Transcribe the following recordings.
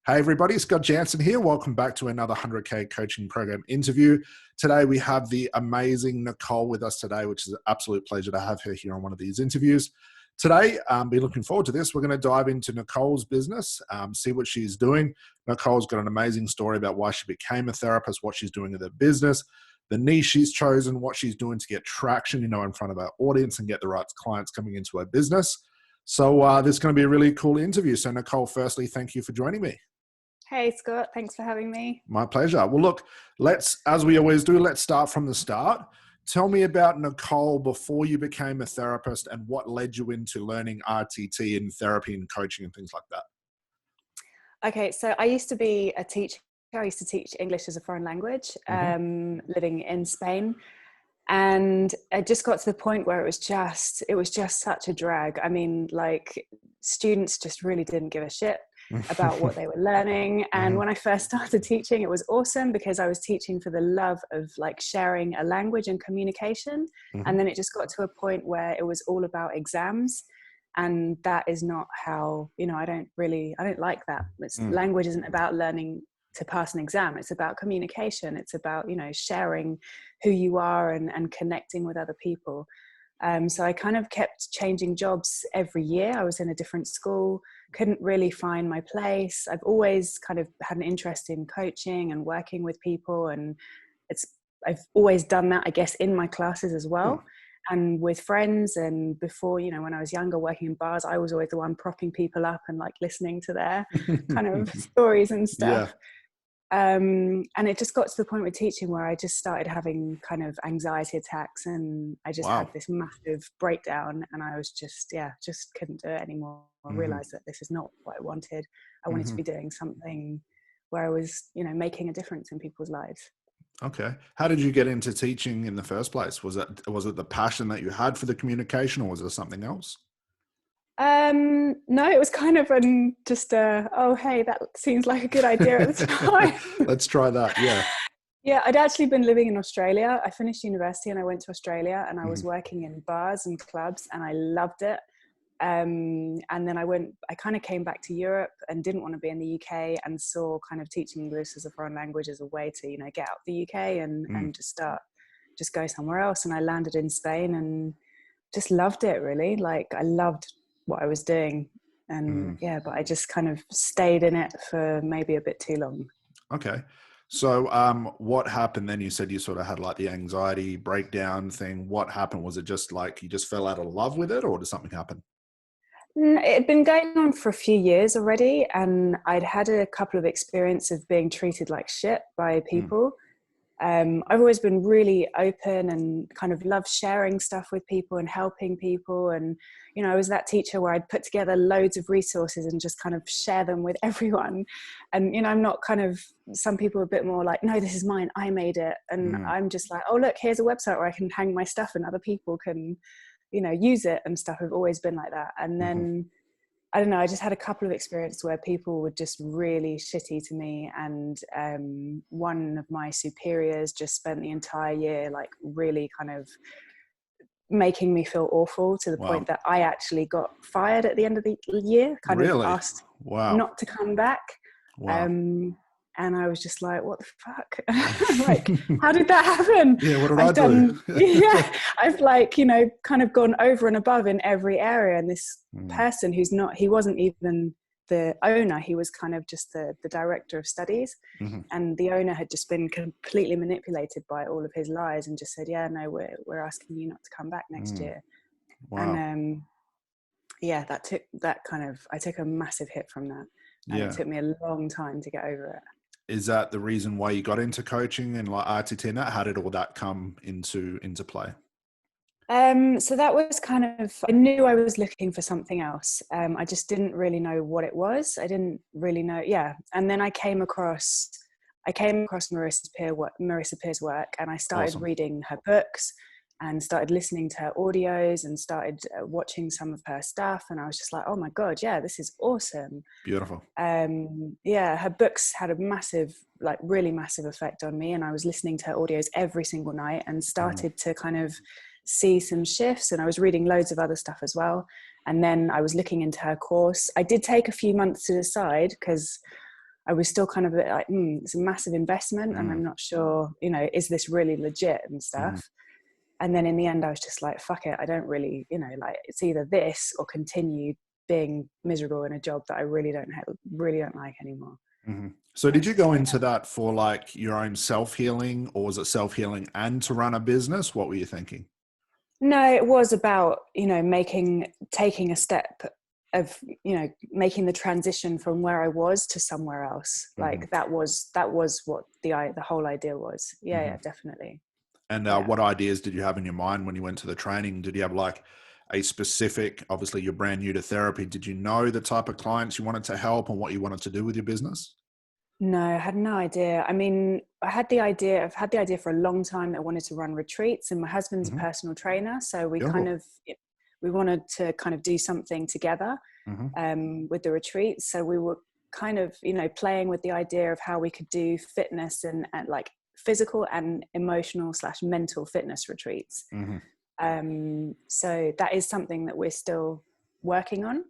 Hey everybody, Scott Jansen here. Welcome back to another 100K coaching program interview. Today we have the amazing Nicole with us today, which is an absolute pleasure to have her here on one of these interviews. Today, be looking forward to this. We're going to dive into Nicole's business, see what she's doing. Nicole's got an amazing story about why she became a therapist, what she's doing in her business, the niche she's chosen, what she's doing to get traction, in front of our audience and get the right clients coming into her business. So this is going to be a really cool interview. So Nicole, firstly, thank you for joining me. Hey, Scott. Thanks for having me. My pleasure. Well, look, as we always do, let's start from the start. Tell me about Nicole before you became a therapist and what led you into learning RTT and therapy and coaching and things like that. Okay, so I used to be a teacher. I used to teach English as a foreign language, living in Spain. And it just got to the point where it was just such a drag. I mean, like, students just really didn't give a shit about what they were learning. And when I first started teaching, it was awesome because I was teaching for the love of like sharing a language and communication. And then it just got to a point where it was all about exams. And that is not how, I don't like that. Language isn't about learning to pass an exam. It's about communication. It's about, sharing who you are and connecting with other people. So I kind of kept changing jobs every year. I was in a different school, couldn't really find my place. I've always kind of had an interest in coaching and working with people. And I've always done that, I guess, in my classes as well. And with friends. And before, when I was younger, working in bars, I was always the one propping people up and like listening to their kind of stories and stuff. Yeah. And it just got to the point with teaching where I just started having kind of anxiety attacks, and I just had this massive breakdown, and I was just couldn't do it anymore. I realized that this is not what I wanted. I wanted to be doing something where I was, making a difference in people's lives. Okay. How did you get into teaching in the first place? Was it the passion that you had for the communication, or was there something else? No, it was kind of oh, hey, that seems like a good idea at the time. Let's try that. Yeah. Yeah, I'd actually been living in Australia. I finished university and I went to Australia, and I was working in bars and clubs, and I loved it. And then I kind of came back to Europe and didn't want to be in the UK, and saw kind of teaching English as a foreign language as a way to, get out of the UK and just go somewhere else. And I landed in Spain and just loved it, really. Like, I loved what I was doing, and but I just kind of stayed in it for maybe a bit too long. Okay. So what happened then? You said you sort of had like the anxiety breakdown thing. What happened? Was it just like you just fell out of love with it, or did something happen? It had been going on for a few years already, and I'd had a couple of experiences of being treated like shit by people. I've always been really open and kind of love sharing stuff with people and helping people. And, I was that teacher where I'd put together loads of resources and just kind of share them with everyone. And, I'm not some people are a bit more like, no, this is mine, I made it. And I'm just like, oh, look, here's a website where I can hang my stuff and other people can, use it and stuff. I've always been like that. And then, I don't know, I just had a couple of experiences where people were just really shitty to me. And one of my superiors just spent the entire year like really kind of making me feel awful, to the point that I actually got fired at the end of the year, kind of asked not to come back. And I was just like, what the fuck? Like, how did that happen? Yeah, what did I do? I've kind of gone over and above in every area. And this person he wasn't even the owner, he was kind of just the director of studies. And the owner had just been completely manipulated by all of his lies and just said, yeah, no, we're asking you not to come back next year. And I took a massive hit from that. And it took me a long time to get over it. Is that the reason why you got into coaching and like RTT and that? How did all that come into play? So that was kind of, I knew I was looking for something else. I just didn't really know what it was. I didn't really know. Yeah. And then I came across Marissa Peer's work, and I started reading her books and started listening to her audios and started watching some of her stuff. And I was just like, oh my God, yeah, this is awesome. Beautiful. Her books had a massive, like really massive effect on me. And I was listening to her audios every single night and started to kind of see some shifts. And I was reading loads of other stuff as well. And then I was looking into her course. I did take a few months to decide because I was still kind of a bit like, it's a massive investment and I'm not sure, you know, is this really legit and stuff. And then in the end, I was just like, fuck it. I don't really, you know, like it's either this or continue being miserable in a job that I really don't like anymore. So did you go into that for like your own self-healing, or was it self-healing and to run a business? What were you thinking? No, it was about, you know, taking a step of, you know, making the transition from where I was to somewhere else. Like that was what the whole idea was. Yeah, definitely. And what ideas did you have in your mind when you went to the training? Did you have like a specific, obviously you're brand new to therapy, did you know the type of clients you wanted to help and what you wanted to do with your business? No, I had no idea. I mean, I've had the idea for a long time that I wanted to run retreats, and my husband's a personal trainer. So we wanted to kind of do something together with the retreats. So we were kind of, you know, playing with the idea of how we could do fitness and like physical and emotional / mental fitness retreats. So that is something that we're still working on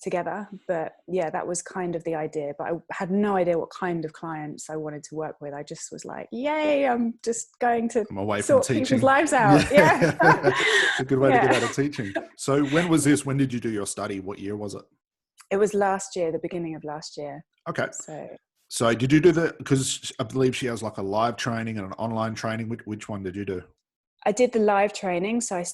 together. But yeah, that was kind of the idea. But I had no idea what kind of clients I wanted to work with. I just was like, yay, I'm just going to sort people's lives out. Yeah. It's a good way to get out of teaching. So when was this? When did you do your study? What year was it? It was last year, the beginning of last year. Okay. So did you do because I believe she has like a live training and an online training. Which one did you do? I did the live training. So I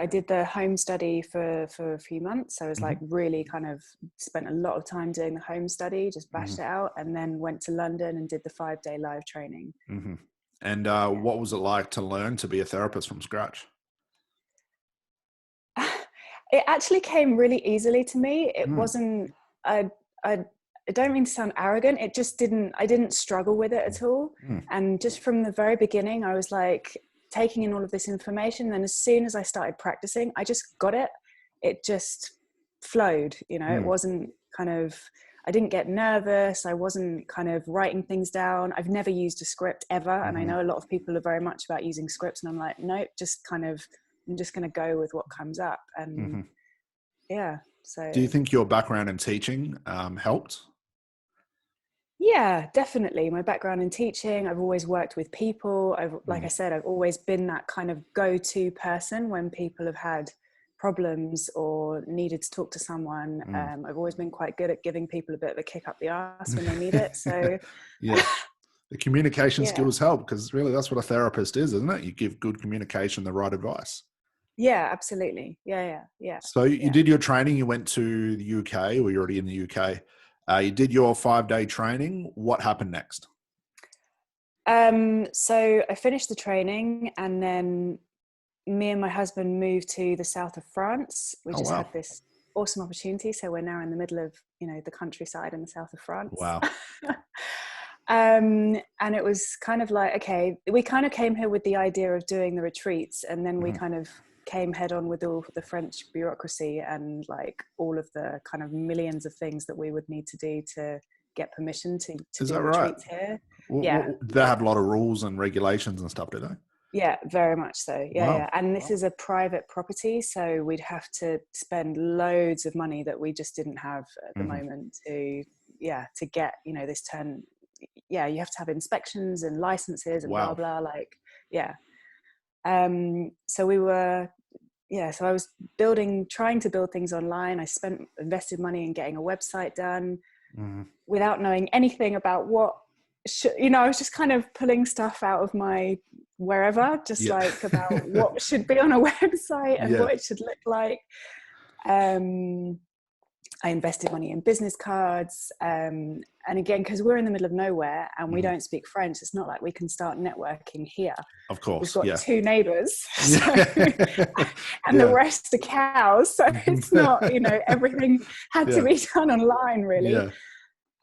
did the home study for a few months. So I was like really kind of spent a lot of time doing the home study, just bashed it out, and then went to London and did the 5-day live training. And what was it like to learn to be a therapist from scratch? It actually came really easily to me. It wasn't, I don't mean to sound arrogant. It just I didn't struggle with it at all. And just from the very beginning, I was like taking in all of this information. And as soon as I started practicing, I just got it. It just flowed, you know, it wasn't kind of, I didn't get nervous. I wasn't kind of writing things down. I've never used a script ever. And I know a lot of people are very much about using scripts. And I'm like, nope, just kind of, I'm just going to go with what comes up. And yeah. So do you think your background in teaching helped? Yeah, definitely. My background in teaching, I've always worked with people. Like I said, I've always been that kind of go-to person when people have had problems or needed to talk to someone. I've always been quite good at giving people a bit of a kick up the arse when they need it. So yeah, the communication skills help, because really that's what a therapist is, isn't it? You give good communication, the right advice. Yeah, absolutely. Yeah. So you did your training, you went to the UK, or you're already in the UK. You did your 5-day training. What happened next? So I finished the training, and then me and my husband moved to the south of France. We just had this awesome opportunity. So we're now in the middle of, you know, the countryside in the south of France. Wow. And it was kind of like, okay, we kind of came here with the idea of doing the retreats, and then we kind of came head on with all the French bureaucracy and like all of the kind of millions of things that we would need to do to get permission to is do that retreats right? here. They have a lot of rules and regulations and stuff, do they? Yeah, very much so. Wow. Yeah. And this is a private property, so we'd have to spend loads of money that we just didn't have at the moment to get, you know, this turn. Yeah, you have to have inspections and licenses and blah blah. Like, yeah. So we were, so I was trying to build things online. I invested money in getting a website done without knowing anything about I was just kind of pulling stuff out of my wherever, just like about what should be on a website and what it should look like. I invested money in business cards. And again, because we're in the middle of nowhere and we don't speak French, it's not like we can start networking here. Of course. We've got 2 neighbors and the rest are cows. So it's not, you know, everything had to be done online, really. Yeah.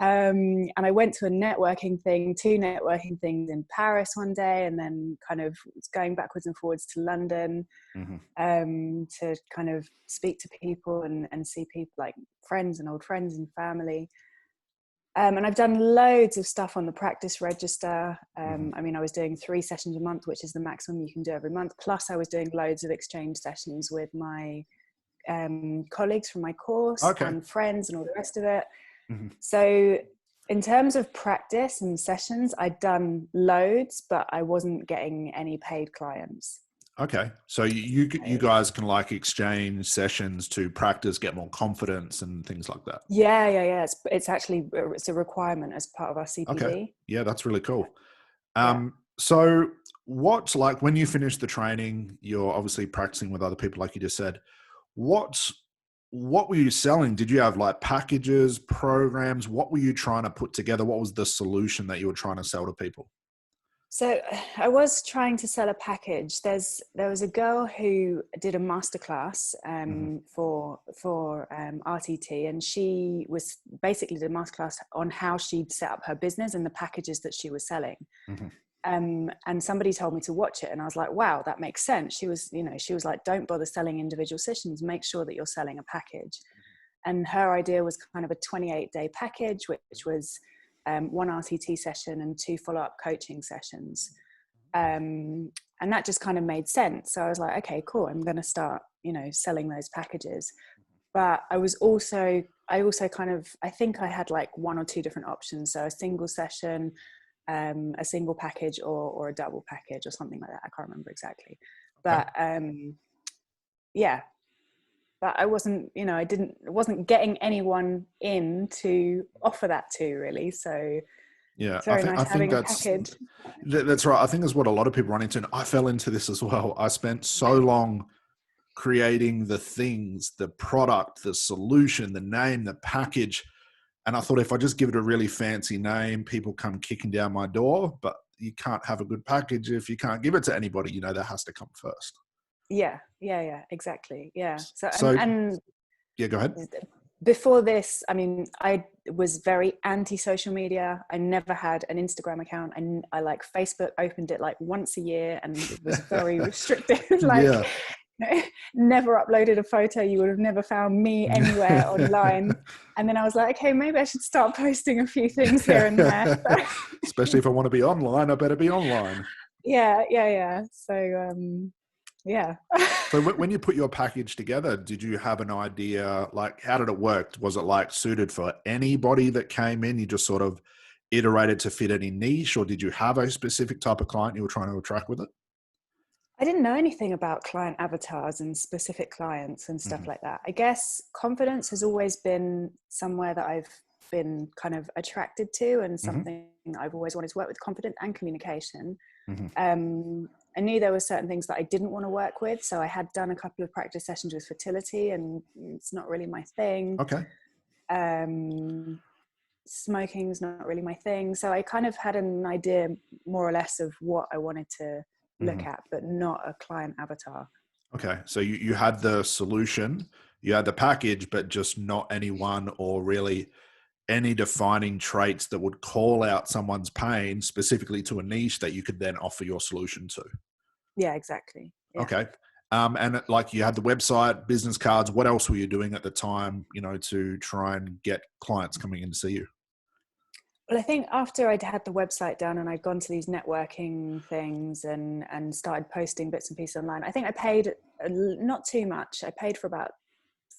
And I went to 2 networking things in Paris one day, and then kind of going backwards and forwards to London to kind of speak to people and see people like friends and old friends and family. And I've done loads of stuff on the practice register. I mean, I was doing 3 sessions a month, which is the maximum you can do every month. Plus I was doing loads of exchange sessions with my colleagues from my course and friends and all the rest of it. So In terms of practice and sessions, I'd done loads, but I wasn't getting any paid clients. Okay. So you guys can like exchange sessions to practice, get more confidence and things like that. Yeah. It's actually, it's a requirement as part of our CPD. Okay. Yeah, that's really cool. Yeah. So what's like when you finish the training, you're obviously practicing with other people, like you just said. What were you selling? Did you have like packages, programs? What were you trying to put together? What was the solution that you were trying to sell to people? So I was trying to sell a package. There was a girl who did a masterclass for RTT, and she was basically did a masterclass on how she'd set up her business and the packages that she was selling. And somebody told me to watch it, and I was like, wow, that makes sense. She was like, don't bother selling individual sessions, make sure that you're selling a package. And her idea was kind of a 28-day package, which was one RTT session and 2 follow-up coaching sessions. And that just kind of made sense. So I was like, okay, cool. I'm going to start, selling those packages. But I also kind of, I think I had like 1 or 2 different options. So a single session, a single package or a double package or something like that. I can't remember exactly. But yeah, but I wasn't, wasn't getting anyone in to offer that to really. So yeah, it's very nice having a package. That's right. I think that's what a lot of people run into. And I fell into this as well. I spent so long creating the things, the product, the solution, the name, the package. And I thought if I just give it a really fancy name, people come kicking down my door. But you can't have a good package if you can't give it to anybody. That has to come first. Yeah, exactly. Yeah. So yeah, go ahead. Before this, I mean, I was very anti social media. I never had an Instagram account. I like Facebook opened it like once a year, and it was very restrictive. Never uploaded a photo. You would have never found me anywhere online. And then I was like, okay, maybe I should start posting a few things here and there. Especially if I want to be online, I better be online. Yeah. So, yeah. So when you put your package together, did you have an idea, like how did it work? Was it like suited for anybody that came in? You just sort of iterated to fit any niche, or did you have a specific type of client you were trying to attract with it? I didn't know anything about client avatars and specific clients and stuff like that. I guess confidence has always been somewhere that I've been kind of attracted to, and something I've always wanted to work with, confidence and communication. I knew there were certain things that I didn't want to work with. So I had done a couple of practice sessions with fertility, and it's not really my thing. Okay. Smoking is not really my thing. So I kind of had an idea more or less of what I wanted to look at, but not a client avatar. Okay. So you had the solution, you had the package, but just not anyone or really any defining traits that would call out someone's pain specifically to a niche that you could then offer your solution to. Yeah, exactly. Yeah. Okay. And like you had the website, business cards, what else were you doing at the time, to try and get clients coming in to see you? Well, I think after I'd had the website done and I'd gone to these networking things and started posting bits and pieces online, I think I paid not too much. I paid for about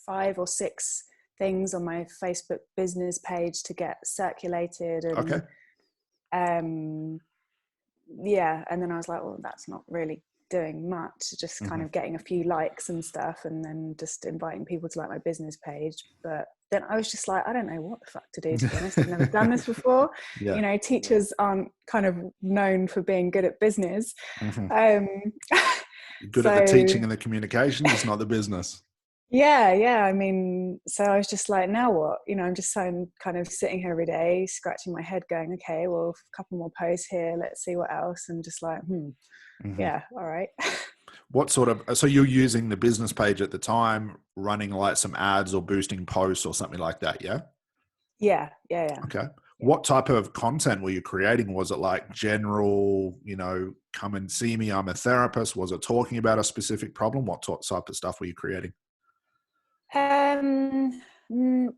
5 or 6 things on my Facebook business page to get circulated. And, okay. Yeah. And then I was like, well, that's not really doing much, just kind of getting a few likes and stuff, and then just inviting people to like my business page. But then I was just like, I don't know what the fuck to do, to be honest. I've never done this before. Yeah. Teachers aren't kind of known for being good at business. Good at the teaching and the communication, it's not the business. Yeah. I mean, so I was just like, now what? I'm just kind of sitting here every day, scratching my head going, okay, well, a couple more posts here. Let's see what else. And just like, yeah, all right. What sort of, so you're using the business page at the time, running like some ads or boosting posts or something like that, yeah? Yeah. Okay. What type of content were you creating? Was it like general, come and see me, I'm a therapist? Was it talking about a specific problem? What type of stuff were you creating?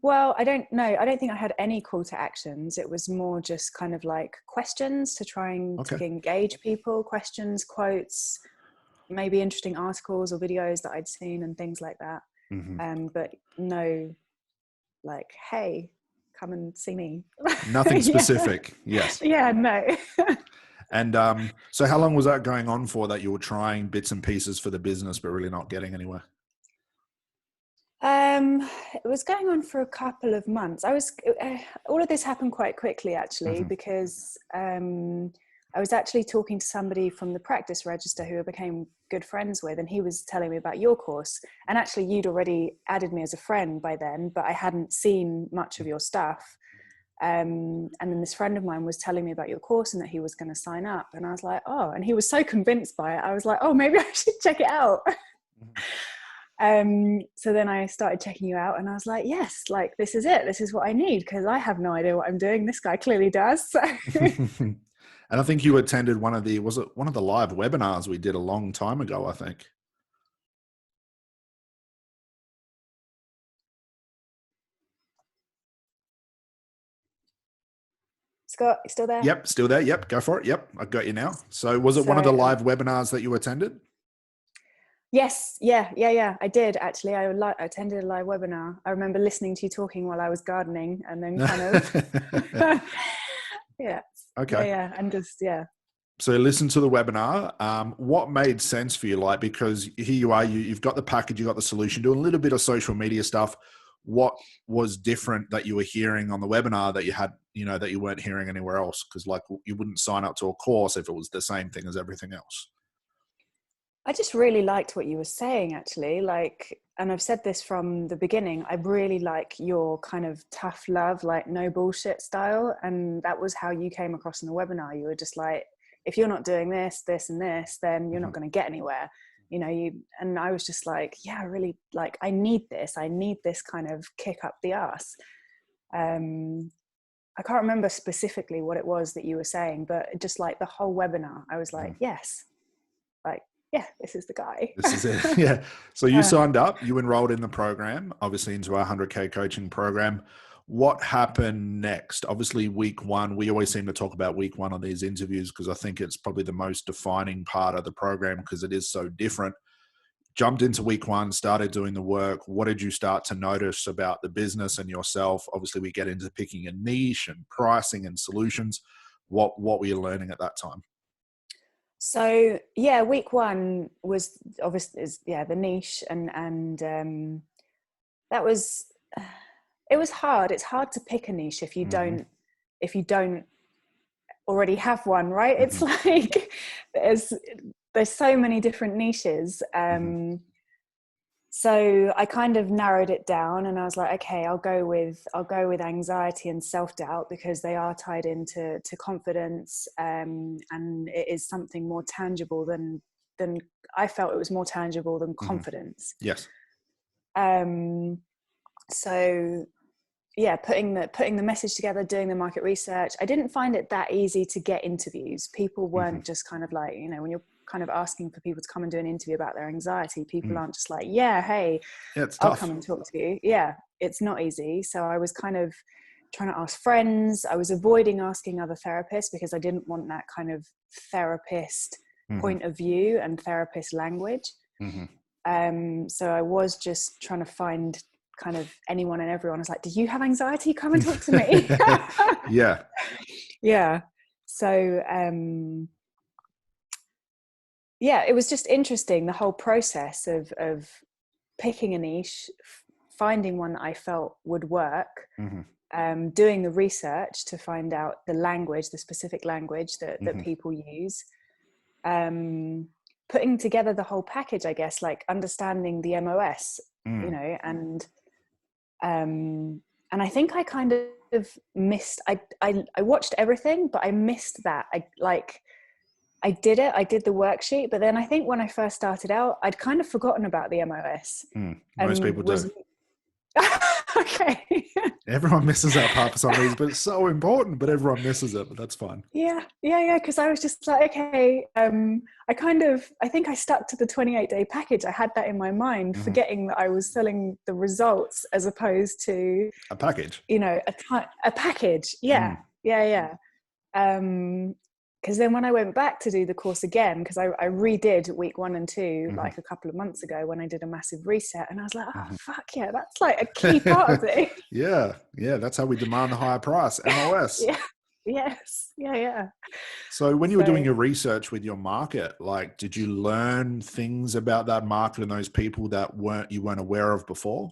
Well, I don't know. I don't think I had any call to actions. It was more just kind of like questions to try and to engage people, questions, quotes, maybe interesting articles or videos that I'd seen and things like that. But no, like, hey, come and see me. Nothing Yeah. specific. Yes. Yeah, no. And so how long was that going on for, that you were trying bits and pieces for the business, but really not getting anywhere? It was going on for a couple of months. All of this happened quite quickly, actually, because I was actually talking to somebody from the practice register who I became good friends with, and he was telling me about your course. And actually, you'd already added me as a friend by then, but I hadn't seen much of your stuff. And then this friend of mine was telling me about your course and that he was going to sign up. And I was like, oh, and he was so convinced by it. I was like, oh, maybe I should check it out. So then I started checking you out, and I was like, yes, like, this is it. This is what I need, because I have no idea what I'm doing. This guy clearly does. So. And I think you attended was it one of the live webinars we did a long time ago, I think. Scott, you still there? Yep, still there. Yep, go for it. Yep, I got you now. So was it one of the live webinars that you attended? Yes, yeah. I did, actually. I attended a live webinar. I remember listening to you talking while I was gardening, and then kind of, yeah. Okay. Yeah, and just, yeah. So listen to the webinar. What made sense for you? Like, because here you are, you've got the package, you've got the solution, doing a little bit of social media stuff. What was different that you were hearing on the webinar that you had, that you weren't hearing anywhere else? Because like, you wouldn't sign up to a course if it was the same thing as everything else. I just really liked what you were saying, actually. Like, and I've said this from the beginning, I really like your kind of tough love, like no bullshit style. And that was how you came across in the webinar. You were just like, if you're not doing this, this, and this, then you're not going to get anywhere. And I was just like, yeah, really, like, I need this kind of kick up the arse. I can't remember specifically what it was that you were saying, but just like the whole webinar, I was like, yes, like, yeah, this is the guy. This is it. Yeah. So you signed up, you enrolled in the program, obviously into our 100K coaching program. What happened next? Obviously week one, we always seem to talk about week one on these interviews because I think it's probably the most defining part of the program because it is so different. Jumped into week one, started doing the work. What did you start to notice about the business and yourself? Obviously we get into picking a niche and pricing and solutions. What were you learning at that time? So yeah, week one was obviously the niche, and that was, it was hard. It's hard to pick a niche if you don't already have one, right? It's like there's so many different niches. So I kind of narrowed it down, and I was like, okay, I'll go with anxiety and self-doubt because they are tied into confidence, and it is something more tangible than I felt it was more tangible than confidence. Yes. So yeah, putting the message together, doing the market research. I didn't find it that easy to get interviews. People weren't just kind of like, when you're kind of asking for people to come and do an interview about their anxiety, people aren't just like, yeah, hey, I'll come and talk to you. Yeah, it's not easy. So I was kind of trying to ask friends. I was avoiding asking other therapists because I didn't want that kind of therapist point of view and therapist language. So I was just trying to find kind of anyone and everyone. I was like, do you have anxiety? Come and talk to me. Yeah. Yeah. So, yeah, it was just interesting, the whole process of picking a niche, finding one that I felt would work, doing the research to find out the specific language that people use, putting together the whole package, I guess, like understanding the MOS, and I think I kind of missed, I watched everything, but I missed that. I did the worksheet, but then I think when I first started out, I'd kind of forgotten about the MOS. Most people do. Okay. Everyone misses that part for some reason, but it's so important, but everyone misses it, but that's fine. Yeah. Because I was just like, okay, I think I stuck to the 28-day package. I had that in my mind, forgetting that I was selling the results as opposed to a package, a package. Yeah. Yeah. because then when I went back to do the course again, because I redid week 1 and 2 like a couple of months ago when I did a massive reset, and I was like, oh fuck yeah, that's like a key part of it. Yeah, that's how we demand the higher price, MOS. Yeah. Yes. Yeah. So when you were doing your research with your market, like, did you learn things about that market and those people that you weren't aware of before?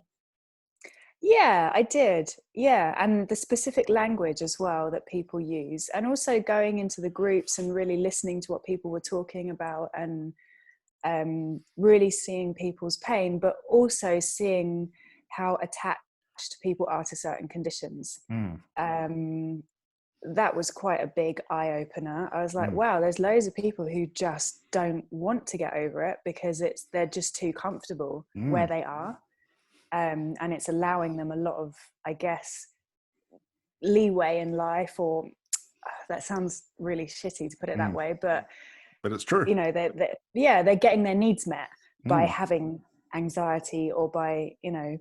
Yeah, I did. Yeah. And the specific language as well that people use, and also going into the groups and really listening to what people were talking about, and really seeing people's pain, but also seeing how attached people are to certain conditions. That was quite a big eye-opener. I was like, wow, there's loads of people who just don't want to get over it because they're just too comfortable where they are. And it's allowing them a lot of, I guess, leeway in life, or that sounds really shitty to put it that way, but it's true. You know, they're getting their needs met by having anxiety, or by, you know,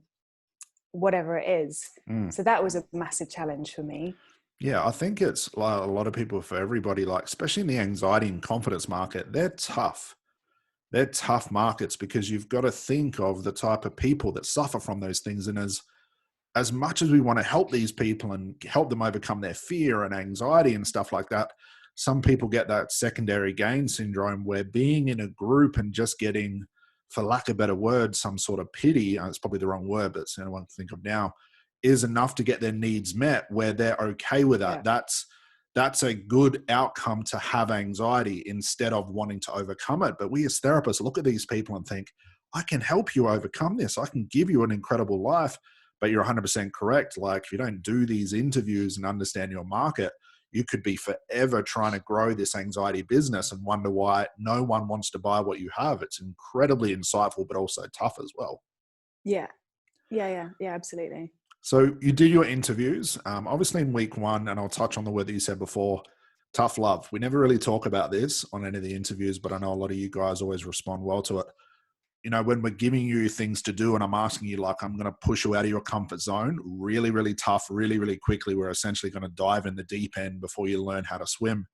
whatever it is. So that was a massive challenge for me. Yeah, I think it's like a lot of people, for everybody, like especially in the anxiety and confidence market, they're tough. They're tough markets because you've got to think of the type of people that suffer from those things. And as much as we want to help these people and help them overcome their fear and anxiety and stuff like that, some people get that secondary gain syndrome where being in a group and just getting, for lack of better word, some sort of pity, it's probably the wrong word, but it's the only one I can think of now, is enough to get their needs met, where they're okay with that. Yeah. That's a good outcome to have anxiety instead of wanting to overcome it. But we as therapists look at these people and think, I can help you overcome this. I can give you an incredible life. But you're 100% correct. Like, if you don't do these interviews and understand your market, you could be forever trying to grow this anxiety business and wonder why no one wants to buy what you have. It's incredibly insightful, but also tough as well. Yeah, absolutely. So you did your interviews, obviously in week 1, and I'll touch on the word that you said before, tough love. We never really talk about this on any of the interviews, but I know a lot of you guys always respond well to it. You know, when we're giving you things to do and I'm asking you, like, I'm going to push you out of your comfort zone, really, really tough, really, really quickly, we're essentially going to dive in the deep end before you learn how to swim.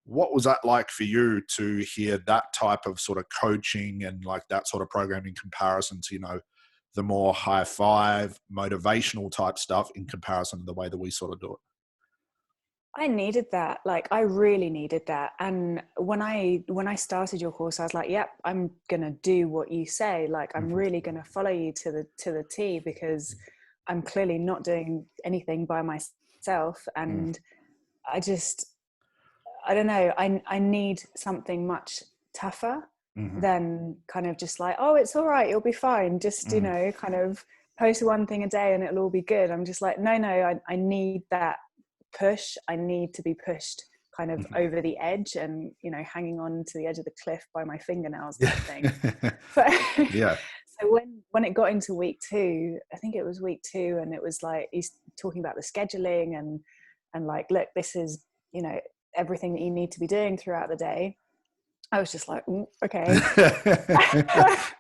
What was that like for you to hear that type of sort of coaching and like that sort of program in comparison to, you know, the more high five, motivational type stuff in comparison to the way that we sort of do it? I needed that. Like, I really needed that. And when I started your course, I was like, yep, I'm going to do what you say. Like, I'm really going to follow you to the T, because I'm clearly not doing anything by myself. And I don't know, I need something much tougher than kind of just like, oh, it's all right, you'll be fine. Just, you know, kind of post one thing a day and it'll all be good. I'm just like, no, I need that push. I need to be pushed kind of over the edge and, you know, hanging on to the edge of the cliff by my fingernails type thing. Yeah. So when it got into week 2, I think it was week 2, and it was like, he's talking about the scheduling and like, look, this is, you know, everything that you need to be doing throughout the day. I was just like, okay.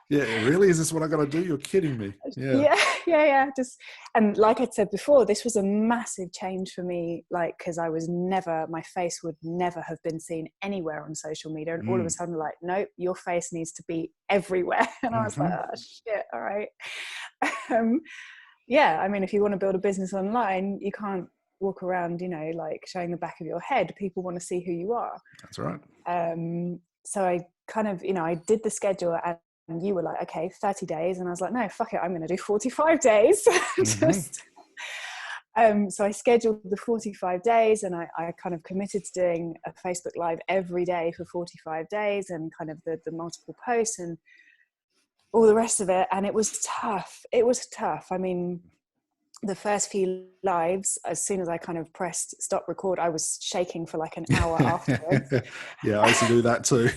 Yeah, really? Is this what I got to do? You're kidding me. Yeah. Just, and like I said before, this was a massive change for me, like, because my face would never have been seen anywhere on social media. And all of a sudden, like, nope, your face needs to be everywhere. And I was like, oh shit, all right. Yeah, I mean, if you want to build a business online, you can't walk around, you know, like showing the back of your head. People want to see who you are. That's right. So I kind of, you know, I did the schedule, and you were like, okay, 30 days. And I was like, no, fuck it, I'm going to do 45 days. So I scheduled the 45 days, and I kind of committed to doing a Facebook Live every day for 45 days, and kind of the multiple posts and all the rest of it. And it was tough. I mean, the first few lives, as soon as I kind of pressed stop record, I was shaking for like an hour afterwards. Yeah, I used to do that too.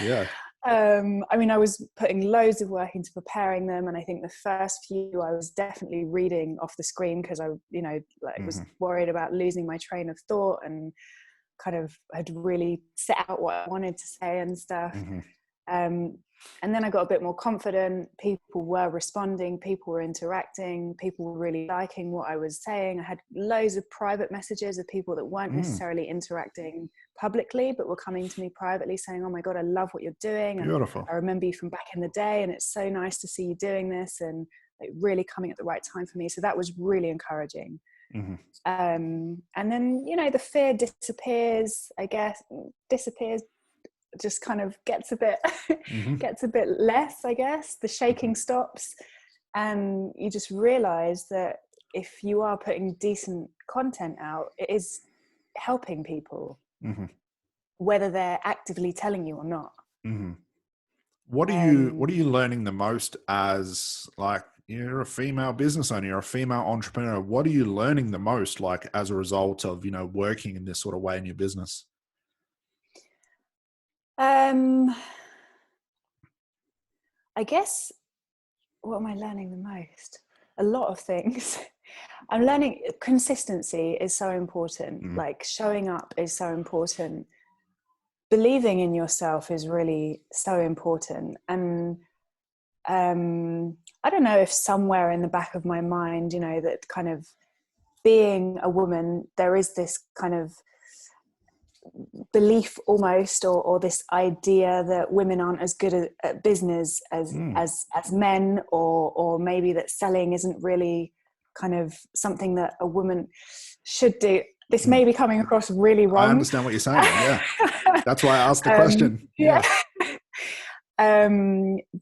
Yeah. I mean, I was putting loads of work into preparing them, and I think the first few I was definitely reading off the screen, because I, you know, like was worried about losing my train of thought, and kind of had really set out what I wanted to say and stuff. And then I got a bit more confident. People were responding, people were interacting, people were really liking what I was saying. I had loads of private messages of people that weren't necessarily interacting publicly, but were coming to me privately saying, oh my God, I love what you're doing. And Beautiful. I remember you from back in the day, and it's so nice to see you doing this, and like really coming at the right time for me. So that was really encouraging. And then, you know, the fear disappears, I guess, just kind of gets a bit gets a bit less, I guess. The shaking stops, and you just realize that if you are putting decent content out, it is helping people, whether they're actively telling you or not. What are you learning the most as, like, you're a female business owner, you're a female entrepreneur? What are you learning the most, like, as a result of, you know, working in this sort of way in your business? I guess, what am I learning the most? A lot of things. I'm learning consistency is so important. Like, showing up is so important. Believing in yourself is really so important. And I don't know if somewhere in the back of my mind, you know, that kind of being a woman, there is this kind of belief almost, or this idea that women aren't as good at business as men, or maybe that selling isn't really kind of something that a woman should do. This may be coming across really wrong. I understand what you're saying. Yeah. That's why I asked the question.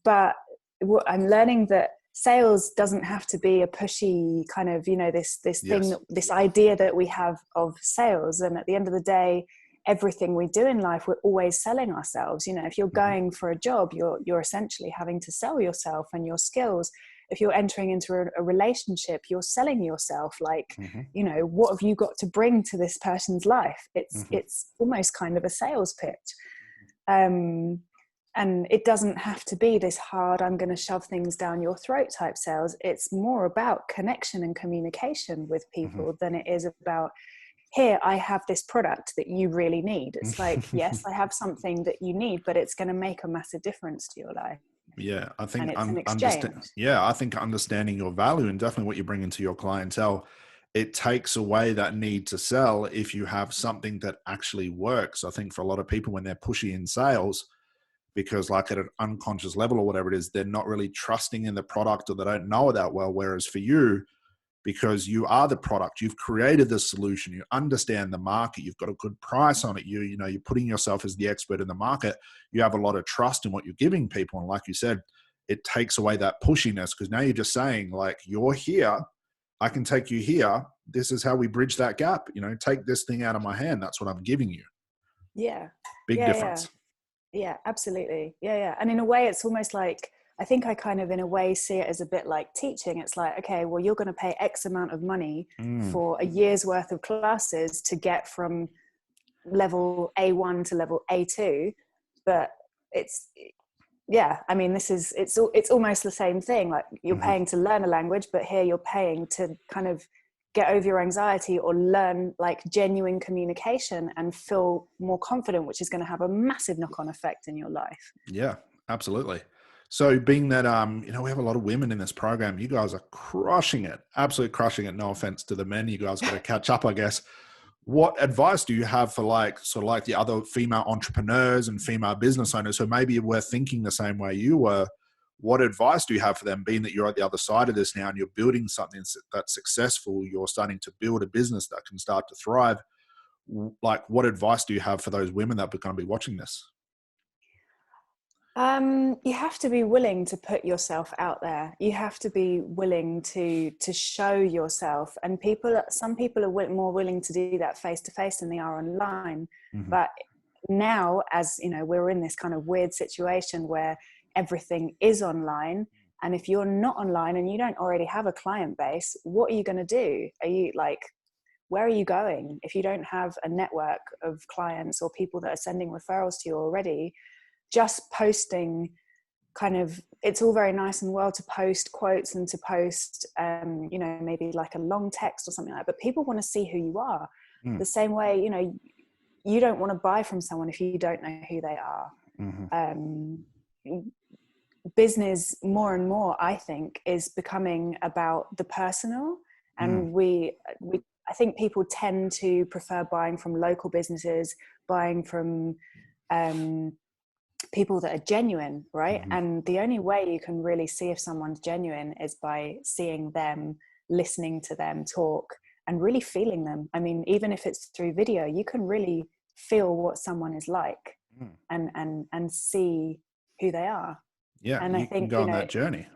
But what I'm learning, that sales doesn't have to be a pushy kind of, you know, this thing, this idea that we have of sales. And at the end of the day, everything we do in life, we're always selling ourselves. You know, if you're going for a job, you're essentially having to sell yourself and your skills. If you're entering into a relationship, you're selling yourself. Like, you know, what have you got to bring to this person's life? It's almost kind of a sales pitch. And it doesn't have to be this hard, I'm going to shove things down your throat type sales. It's more about connection and communication with people than it is about, here, I have this product that you really need. It's like, yes, I have something that you need, but it's going to make a massive difference to your life. Yeah, I think and it's an exchange. I think understanding your value and definitely what you bring into your clientele, it takes away that need to sell if you have something that actually works. I think for a lot of people, when they're pushy in sales, because like at an unconscious level or whatever it is, they're not really trusting in the product, or they don't know it that well. Whereas for you, because you are the product, you've created the solution, you understand the market, you've got a good price on it, you know, you're putting yourself as the expert in the market, you have a lot of trust in what you're giving people. And like you said, it takes away that pushiness, because now you're just saying, like, you're here, I can take you here, this is how we bridge that gap, you know, take this thing out of my hand, that's what I'm giving you. Big difference. Yeah, absolutely. Yeah. And in a way, it's almost like, I think I kind of in a way see it as a bit like teaching. It's like, okay, well, you're going to pay X amount of money for a year's worth of classes to get from level A1 to level A2. But it's, I mean, it's almost the same thing. Like, you're paying to learn a language, but here you're paying to kind of get over your anxiety or learn like genuine communication and feel more confident, which is going to have a massive knock-on effect in your life. Yeah, absolutely. So being that, you know, we have a lot of women in this program, you guys are crushing it, absolutely crushing it. No offense to the men, you guys got to catch up, I guess. What advice do you have for like, sort of like the other female entrepreneurs and female business owners who maybe were thinking the same way you were? What advice do you have for them, being that you're at the other side of this now and you're building something that's successful, you're starting to build a business that can start to thrive? Like, what advice do you have for those women that are going to be watching this? You have to be willing to put yourself out there. You have to be willing to show yourself. And some people are more willing to do that face to face than they are online. But now, as you know, we're in this kind of weird situation where everything is online. And if you're not online and you don't already have a client base, what are you going to do? Are you like, where are you going? If you don't have a network of clients or people that are sending referrals to you already, just posting kind of, it's all very nice and well to post quotes and to post, you know, maybe like a long text or something like that, but people want to see who you are. The same way, you know, you don't want to buy from someone if you don't know who they are. business more and more, I think, is becoming about the personal. And I think people tend to prefer buying from local businesses, buying from people that are genuine, right? And the only way you can really see if someone's genuine is by seeing them, listening to them talk, and really feeling them. I mean, even if it's through video, you can really feel what someone is like and see who they are. Yeah, and I you can think, go on that journey.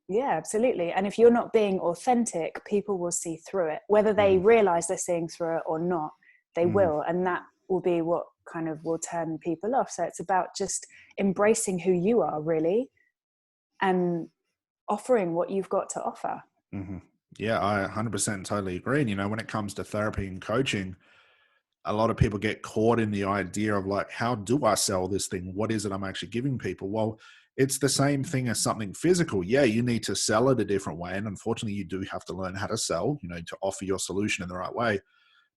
yeah, absolutely. And if you're not being authentic, people will see through it, whether they realize they're seeing through it or not, they will. And that will be what kind of will turn people off. So it's about just embracing who you are, really, and offering what you've got to offer. Yeah, I 100% totally agree. And, you know, when it comes to therapy and coaching, a lot of people get caught in the idea of like, how do I sell this thing? What is it I'm actually giving people? Well, it's the same thing as something physical. Yeah, you need to sell it a different way. And unfortunately, you do have to learn how to sell, you know, to offer your solution in the right way.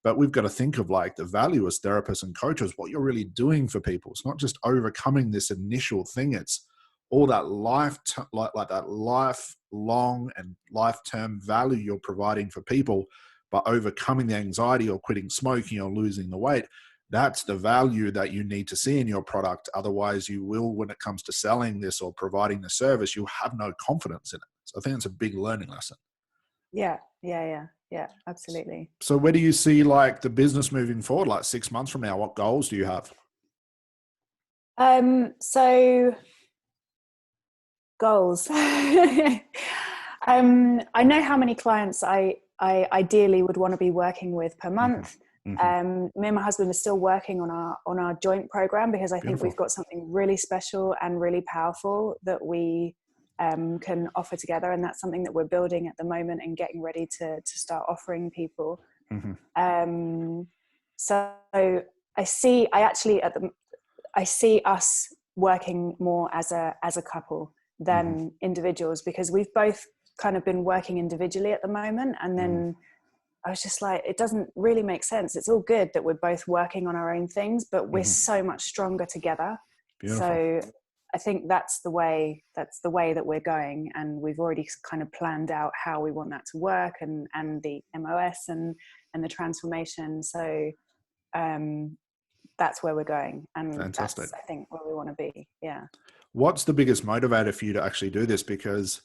But we've got to think of like the value as therapists and coaches, what you're really doing for people. It's not just overcoming this initial thing. It's all that like that lifelong and lifetime value you're providing for people by overcoming the anxiety or quitting smoking or losing the weight. That's the value that you need to see in your product. Otherwise, you will, when it comes to selling this or providing the service, you'll have no confidence in it. So I think it's a big learning lesson. Yeah, absolutely. So where do you see like the business moving forward, like 6 months from now? What goals do you have? So goals. I know how many clients I ideally would want to be working with per month. Me and my husband are still working on our joint program, because I think we've got something really special and really powerful that we can offer together, and that's something that we're building at the moment and getting ready to start offering people. So I see us working more as a couple than individuals, because we've both kind of been working individually at the moment, and then I was just like, it doesn't really make sense. It's all good that we're both working on our own things, but we're so much stronger together. Beautiful. So I think that's the way that we're going, and we've already kind of planned out how we want that to work, and the MOS and the transformation. So that's where we're going, and Fantastic. That's, I think, where we want to be. Yeah. What's the biggest motivator for you to actually do this? Because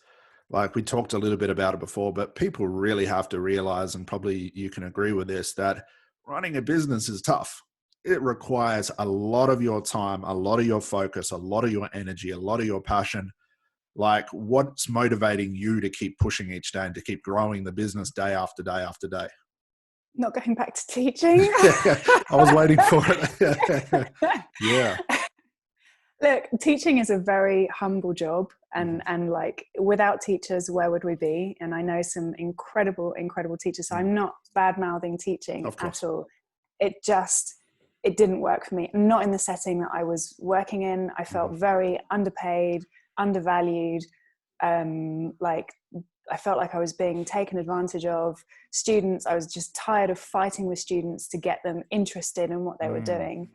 like we talked a little bit about it before, but people really have to realize, and probably you can agree with this, that running a business is tough. It requires a lot of your time, a lot of your focus, a lot of your energy, a lot of your passion. Like, what's motivating you to keep pushing each day and to keep growing the business day after day after day? Not going back to teaching. I was waiting for it. Yeah. Look, teaching is a very humble job, and like, without teachers, where would we be? And I know some incredible teachers. So I'm not bad mouthing teaching at all. It didn't work for me. Not in the setting that I was working in. I felt very underpaid, undervalued. Like, I felt like I was being taken advantage of. Students, I was just tired of fighting with students to get them interested in what they were doing.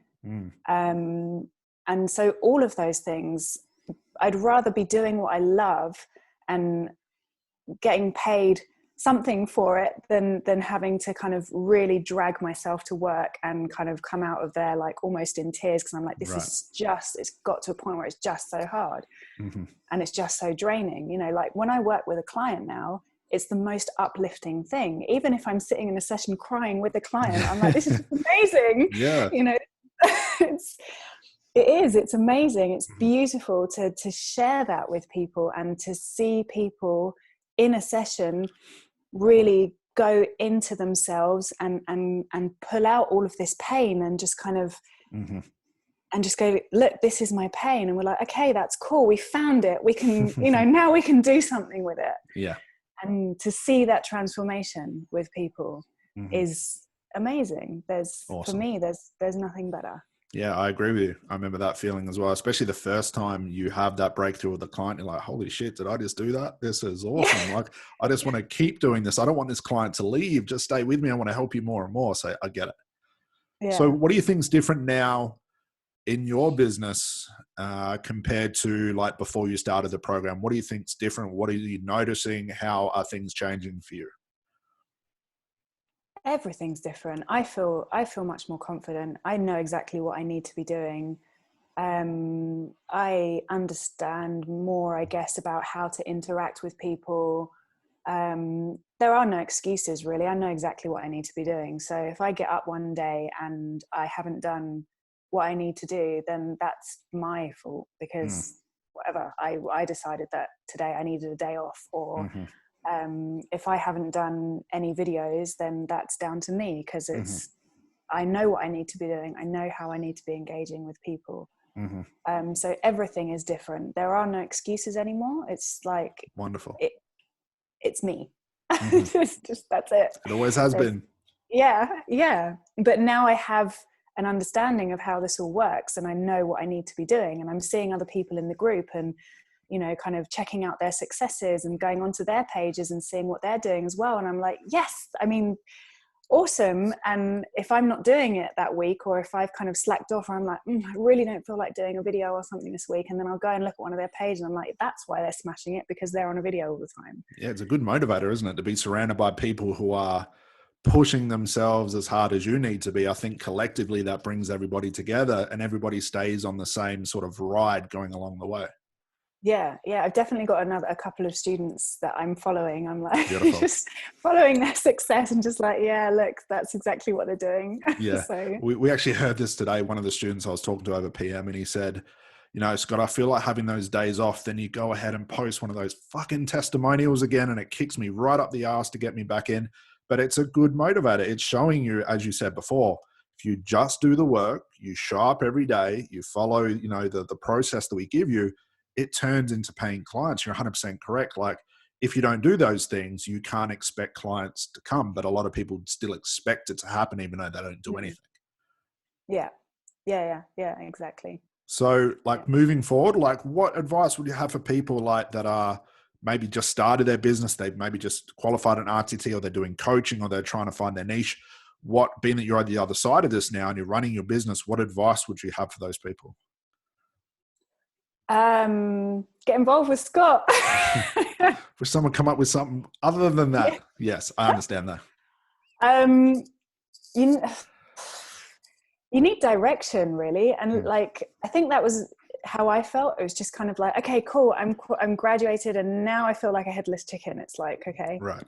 And so all of those things, I'd rather be doing what I love and getting paid something for it than having to kind of really drag myself to work and kind of come out of there like almost in tears, because I'm like, this is just, it's got to a point where it's just so hard and it's just so draining. You know, like when I work with a client now, it's the most uplifting thing. Even if I'm sitting in a session crying with the client, I'm like, this is amazing. Yeah. You know, it's amazing. It's beautiful to share that with people, and to see people in a session really go into themselves and pull out all of this pain, and just kind of and just go, look, this is my pain. And we're like, okay, that's cool. We found it. We can, you know, now we can do something with it. Yeah. And to see that transformation with people is amazing. For me, there's nothing better. Yeah, I agree with you. I remember that feeling as well, especially the first time you have that breakthrough with the client. You're like, holy shit, did I just do that? This is awesome. Like, I just want to keep doing this. I don't want this client to leave. Just stay with me. I want to help you more and more. So I get it. Yeah. So what do you think is different now in your business compared to like before you started the program? What do you think's different? What are you noticing? How are things changing for you? Everything's different. I feel much more confident. I know exactly what I need to be doing. I understand more, I guess, about how to interact with people. There are no excuses, really. I know exactly what I need to be doing. So if I get up one day and I haven't done what I need to do, then that's my fault, because whatever, I decided that today I needed a day off, or if I haven't done any videos, then that's down to me, because I know what I need to be doing. I know how I need to be engaging with people. So everything is different. There are no excuses anymore. It's like, Wonderful. It's me. just that's it. It always has been. Yeah. But now I have an understanding of how this all works, and I know what I need to be doing, and I'm seeing other people in the group and, you know, kind of checking out their successes and going onto their pages and seeing what they're doing as well. And I'm like, yes, I mean, awesome. And if I'm not doing it that week, or if I've kind of slacked off, or I'm like, I really don't feel like doing a video or something this week, and then I'll go and look at one of their pages, and I'm like, that's why they're smashing it, because they're on a video all the time. Yeah, it's a good motivator, isn't it, to be surrounded by people who are pushing themselves as hard as you need to be. I think collectively that brings everybody together, and everybody stays on the same sort of ride going along the way. Yeah. I've definitely got a couple of students that I'm following. I'm like Beautiful. just following their success and just like, yeah, look, that's exactly what they're doing. Yeah. So We actually heard this today. One of the students I was talking to over PM, and he said, you know, Scott, I feel like having those days off, then you go ahead and post one of those fucking testimonials again, and it kicks me right up the ass to get me back in. But it's a good motivator. It's showing you, as you said before, if you just do the work, you show up every day, you follow, you know, the process that we give you, it turns into paying clients. You're 100% correct. Like, if you don't do those things, you can't expect clients to come. But a lot of people still expect it to happen, even though they don't do anything. Yeah, exactly. So like moving forward, like what advice would you have for people like that are maybe just started their business, they've maybe just qualified an RTT, or they're doing coaching, or they're trying to find their niche? What, being that you're on the other side of this now and you're running your business, what advice would you have for those people? Get involved with Scott. For someone come up with something other than that. Yes, I understand that. You need direction, really. And like, I think that was how I felt. It was just kind of like, okay, cool. I'm graduated, and now I feel like a headless chicken. It's like, okay, right,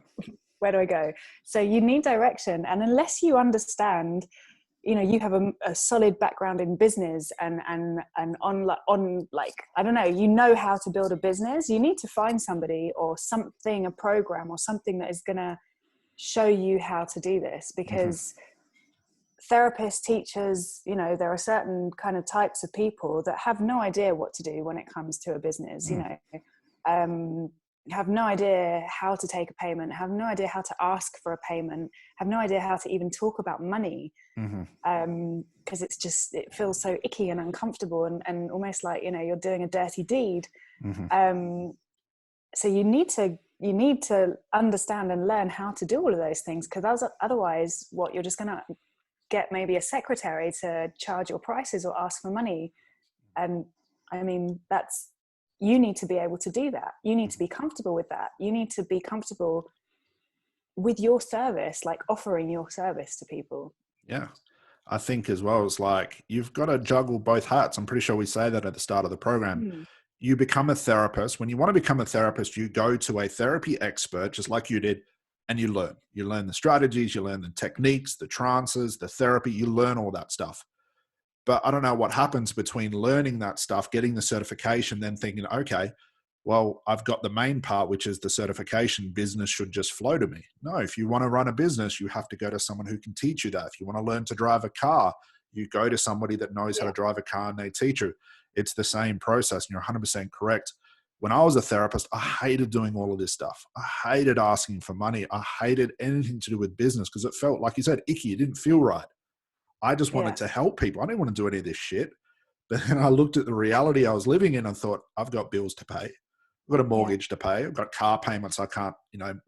where do I go? So you need direction. And unless you understand, you know, you have a solid background in business and on like, I don't know, you know how to build a business, you need to find somebody or something, a program or something that is going to show you how to do this, because therapists, teachers, you know, there are certain kind of types of people that have no idea what to do when it comes to a business, you know, have no idea how to take a payment, have no idea how to ask for a payment, have no idea how to even talk about money, because it feels so icky and uncomfortable and almost like, you know, you're doing a dirty deed. So you need to understand and learn how to do all of those things, because otherwise what you're just going to get maybe a secretary to charge your prices or ask for money. And I mean, you need to be able to do that. You need to be comfortable with that. You need to be comfortable with your service, like offering your service to people. Yeah. I think as well, it's like, you've got to juggle both hats. I'm pretty sure we say that at the start of the program. You become a therapist. When you want to become a therapist, you go to a therapy expert, just like you did, and you learn the strategies, you learn the techniques, the trances, the therapy, you learn all that stuff. But I don't know what happens between learning that stuff, getting the certification, then thinking, okay, well, I've got the main part, which is the certification. Business should just flow to me. No, if you want to run a business, you have to go to someone who can teach you that. If you want to learn to drive a car, you go to somebody that knows how to drive a car and they teach you. It's the same process, and you're 100% correct. When I was a therapist, I hated doing all of this stuff. I hated asking for money. I hated anything to do with business because it felt, like you said, icky. It didn't feel right. I just wanted to help people. I didn't want to do any of this shit. But then I looked at the reality I was living in and thought, I've got bills to pay. I've got a mortgage to pay. I've got car payments I can't,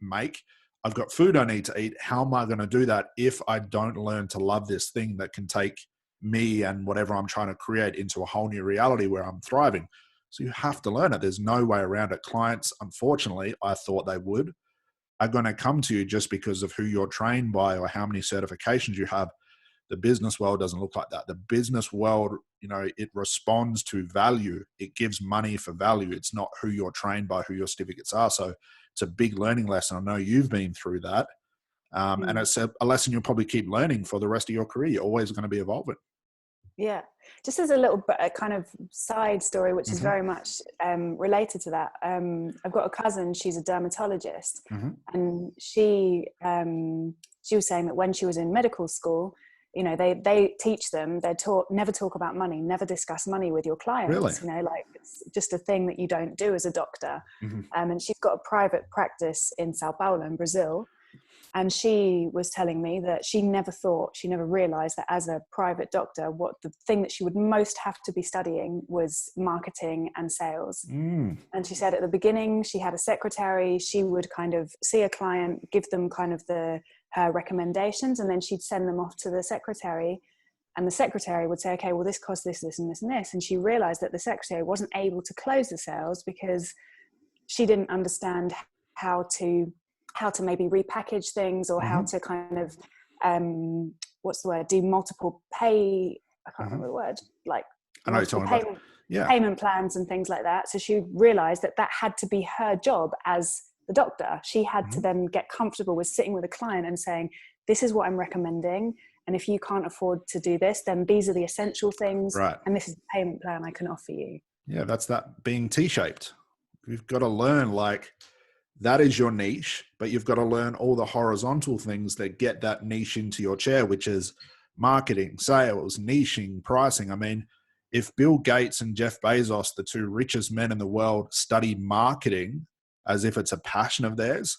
make. I've got food I need to eat. How am I going to do that if I don't learn to love this thing that can take me and whatever I'm trying to create into a whole new reality where I'm thriving. So you have to learn it. There's no way around it. Clients, unfortunately, I thought they would, are going to come to you just because of who you're trained by or how many certifications you have. The business world doesn't look like that. The business world, it responds to value. It gives money for value. It's not who you're trained by, who your certificates are. So it's a big learning lesson. I know you've been through that. And it's a lesson you'll probably keep learning for the rest of your career. You're always going to be evolving. Yeah. Just as a little bit, a kind of side story, which is very much related to that. I've got a cousin, she's a dermatologist, and she was saying that when she was in medical school, they teach them, they're taught never talk about money, never discuss money with your clients. Really? Like it's just a thing that you don't do as a doctor. And she's got a private practice in Sao Paulo in Brazil. And she was telling me that she never realized that as a private doctor, what the thing that she would most have to be studying was marketing and sales. And she said at the beginning, she had a secretary. She would kind of see a client, give them kind of her recommendations, and then she'd send them off to the secretary. And the secretary would say, okay, well, this costs this, this, and this, and this. And she realized that the secretary wasn't able to close the sales because she didn't understand how to maybe repackage things, or how to kind of do multiple pay, I can't remember the word, like I know multiple you're talking about. Yeah. payment plans and things like that. So she realized that had to be her job as the doctor. She had to then get comfortable with sitting with a client and saying, this is what I'm recommending, and if you can't afford to do this, then these are the essential things, right, and this is the payment plan I can offer you. Yeah, that's that being T-shaped. You've got to learn, like, that is your niche, but you've got to learn all the horizontal things that get that niche into your chair, which is marketing, sales, niching, pricing. I mean, if Bill Gates and Jeff Bezos, the two richest men in the world, study marketing as if it's a passion of theirs,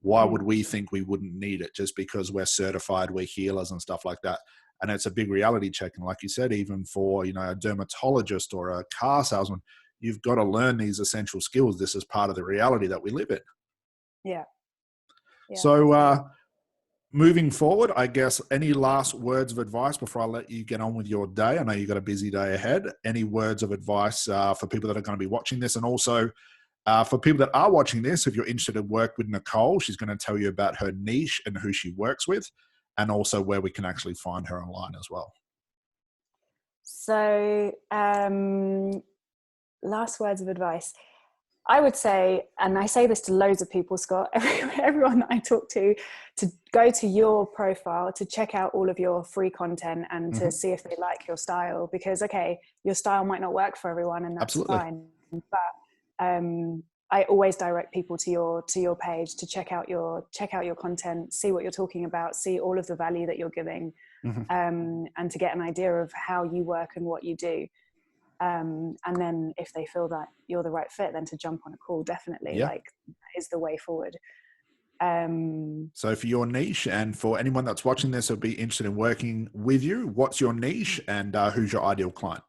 why would we think we wouldn't need it just because we're certified, we're healers and stuff like that? And it's a big reality check. And like you said, even for, a dermatologist or a car salesman, you've got to learn these essential skills. This is part of the reality that we live in. Yeah. So moving forward, I guess, any last words of advice before I let you get on with your day? I know you've got a busy day ahead. Any words of advice for people that are going to be watching this? And also for people that are watching this, if you're interested in work with Nicole, she's going to tell you about her niche and who she works with, and also where we can actually find her online as well. So last words of advice. I would say, and I say this to loads of people, Scott, everyone that I talk to go to your profile, to check out all of your free content and to see if they like your style, because, okay, your style might not work for everyone, and that's fine. But I always direct people to your page to check out your content, see what you're talking about, see all of the value that you're giving, and to get an idea of how you work and what you do. And then if they feel that you're the right fit, then to jump on a call, definitely. Like, that is the way forward. So for your niche, and for anyone that's watching this who'll be interested in working with you, what's your niche, and who's your ideal client?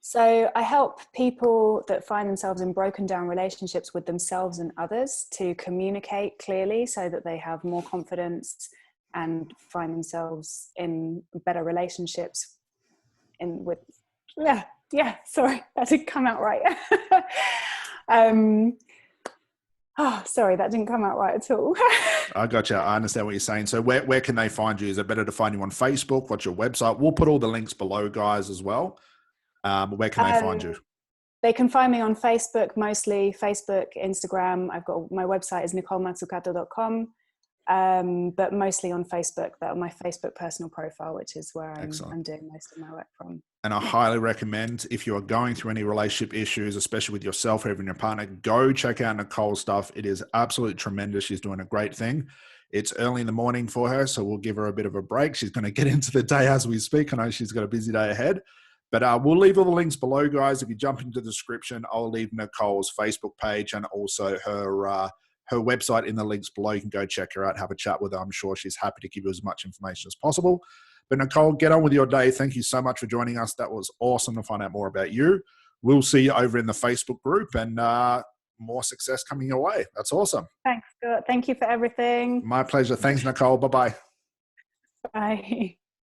So I help people that find themselves in broken down relationships with themselves and others to communicate clearly so that they have more confidence and find themselves in better relationships sorry, that didn't come out right. Sorry, that didn't come out right at all. I got you. I understand what you're saying. So where can they find you? Is it better to find you on Facebook? What's your website? We'll put all the links below, guys, as well. Where can they find you? They can find me on Facebook, mostly Facebook, Instagram. I've got, my website is nicolematsukato.com. But mostly on Facebook, that on my Facebook personal profile, which is where I'm doing most of my work from. And I highly recommend, if you are going through any relationship issues, especially with yourself or even your partner, go check out Nicole's stuff. It is absolutely tremendous. She's doing a great thing. It's early in the morning for her, so we'll give her a bit of a break. She's going to get into the day as we speak. I know she's got a busy day ahead. But we'll leave all the links below, guys. If you jump into the description, I'll leave Nicole's Facebook page and also her website in the links below. You can go check her out, have a chat with her. I'm sure she's happy to give you as much information as possible. But Nicole, get on with your day. Thank you so much for joining us. That was awesome to find out more about you. We'll see you over in the Facebook group, and more success coming your way. That's awesome. Thanks, Scott. Thank you for everything. My pleasure. Thanks, Nicole. Bye-bye. Bye.